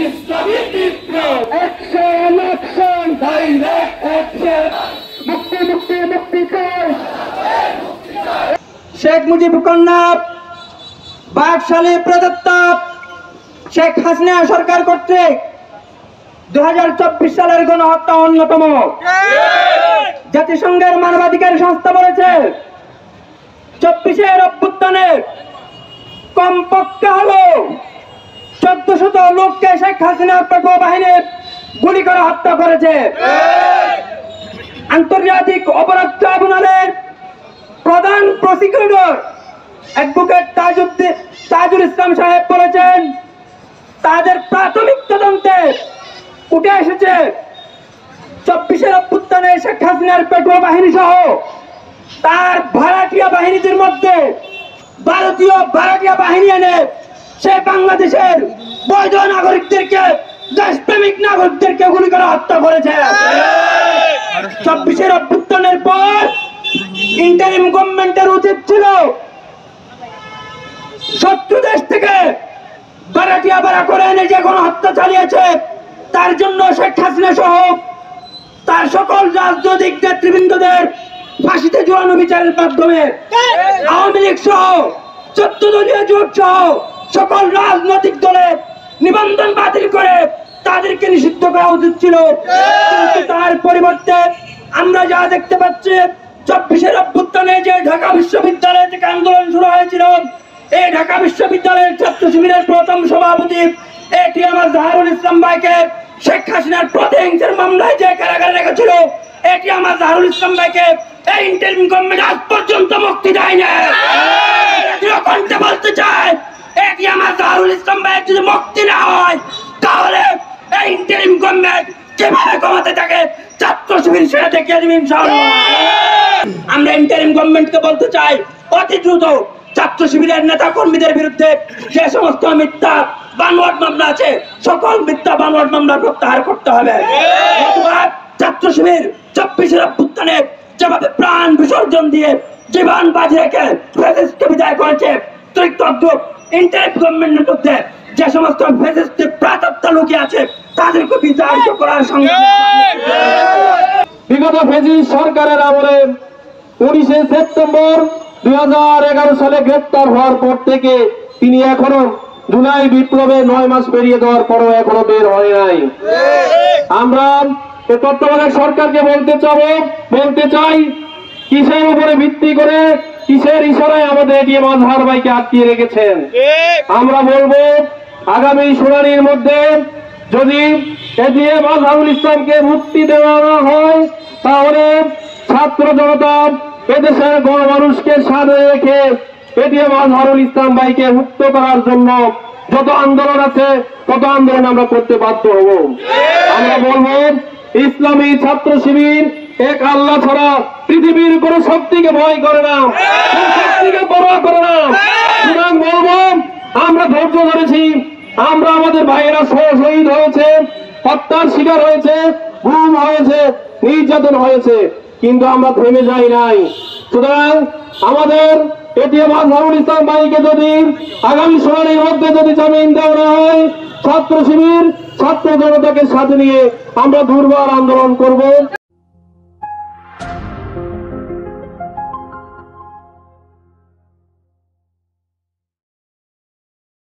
ইসলামী বিপ্লব action action direct action মুক্তি মুক্তি মুক্তি চাই শেখ মুজিবুর কন্যা বাকশালী প্রদত্ত শেখ হাসিনা সরকার কর্তৃক 2024 সালের গণহত্যা অন্যতম। জাতিসংঘের মানবাধিকার সংস্থা বলেছে 24 অভ্যুত্থানে কমপক্ষে হলো 1400 লোককে শেখ হাসিনার পেটোয়া বাহিনী গুলি করে হত্যা করেছে। আন্তর্জাতিক অপরাধ ট্রাইব্যুনালের প্রধান প্রসিকিউটর অ্যাডভোকেট তাজুল ইসলাম সাহেব বলেছেন তাদের প্রাথমিক তদন্তে উঠে এসেছে 24 অভ্যুত্থানে শেখ হাসিনার পেটোয়া বাহিনী সহ তার ভাড়াটিয়া বাহিনীদের মধ্যে ভারতীয় ভাড়াটিয়া বাহিনী এনে সে বাংলাদেশের বৈধ নাগরিকদেরকে দেশপ্রেমিক নাগরিকদেরকে গুলি করে হত্যা করেছে। 24 অভ্যুত্থানের পর ইন্টারিম গভর্নমেন্টের উচিত ছিল শত্রু দেশ থেকে ভাড়াটিয়া ভাড়া করে এনে যে গণহত্যা চালিয়েছে তার জন্য শেখ হাসিনা সহ তার সকল রাজনৈতিক নেতৃবৃন্দদের ফাঁসিতে ঝুলানো বিচারের মাধ্যমে আওয়ামী লীগ সহ 14 দলীয় জোট সহ সকল রাজনৈতিক দলের নিবন্ধন বাতিল করে তাদেরকে নিষিদ্ধ করা উচিত ছিল। কিন্তু তার পরিবর্তে আমরা যা দেখতে পাচ্ছি 24 অভ্যুত্থানে যে ঢাকা বিশ্ববিদ্যালয় থেকে আন্দোলন শুরু হয়েছিল এই ঢাকা বিশ্ববিদ্যালয়ের ছাত্র শিবিরের প্রথম সভাপতি এটিএম আজহারুল ইসলাম ভাইকে শেখ হাসিনার প্রতিহিংসার মামলায় যে কারাগারে রেখেছিল এটিএম আজহারুল ইসলাম ভাইকে এই ইন্টারিম গভর্নমেন্ট আজ পর্যন্ত মুক্তি দেয় না। কণ্ঠে বলতে চাই এটিএম আজহারুল ইসলাম ভাইয়ের যদি মুক্তি না হয় তাহলে এই ইন্টারিম গভর্নমেন্ট কিভাবে ক্ষমতা থাকে ছাত্র শিবির সেটা দেখিয়ে দেবেন ইনশাআল্লাহ। আমরা ইন্টারিম গভর্নমেন্টকে বলতে চাই অতি দ্রুত ছাত্র শিবিরের নেতা কর্মীদের বিরুদ্ধে যে সমস্ত মিথ্যা বানোয়াট মামলা আছে সকল মিথ্যা বানোয়াট মামলা প্রত্যাহার করতে হবে। ছাত্র শিবির 24 অভ্যুত্থানে যেভাবে প্রাণ বিসর্জন দিয়ে জীবন বাজি রেখে ফ্যাসিস্টকে বিদায় করেছে ইন্টারিম গভর্নমেন্টের মধ্যে যে সমস্ত ফ্যাসিস্ট প্রাতত্তা লুকিয়ে আছে তাদেরকে বিতাড়িত করার সঙ্গে বিগত ফ্যাসিস্ট সরকারের আমলে 19 সেপ্টেম্বর 2011 সালে গ্রেপ্তার হওয়ার পর থেকে তিনি এখনো জুলাই বিপ্লবে 9 মাস পেরিয়ে দেওয়ার পরও এখনো বের হয় নাই। আমরা তত্ত্বাবধায়ক সরকারকে বলতে চাই কিসের উপরে ভিত্তি করে কিসের ইশারায় আমাদের এটিএম আজহার ভাইকে আটকিয়ে রেখেছেন। আমরা বলবো আগামী শুনানির মধ্যে যদি এটিএম আজহারুল ইসলামকে মুক্তি দেওয়া না হয় তাহলে ছাত্র জনতা এদেশের গণমানুষকে সাথে রেখে এটিএম আজহারুল ইসলাম ভাইকে মুক্ত করার জন্য যত আন্দোলন আছে তত আন্দোলন আমরা করতে বাধ্য হব। আমরা বলবো ইসলামী ছাত্র শিবির এক আল্লাহ ছাড়া পৃথিবীর কোন শক্তিকে ভয় করে না, শক্তিকে পরোয়া করে না। সুতরাং বলবো আমরা ধৈর্য ধরেছি, আমরা আমাদের ভাইয়েরা শহীদ হয়েছে, হত্যার শিকার হয়েছে, গুম হয়েছে, নির্যাতন হয়েছে, কিন্তু আমরা থেমে যাই নাই। সুতরাং আমাদের এটিএম আজহারুল ইসলাম ভাইকে যদি আগামী শুনানির মধ্যে যদি জামিন দেওয়া না হয় ছাত্র শিবির ছাত্র জনতাকে সাথে নিয়ে আমরা দুর্বার আন্দোলন করব।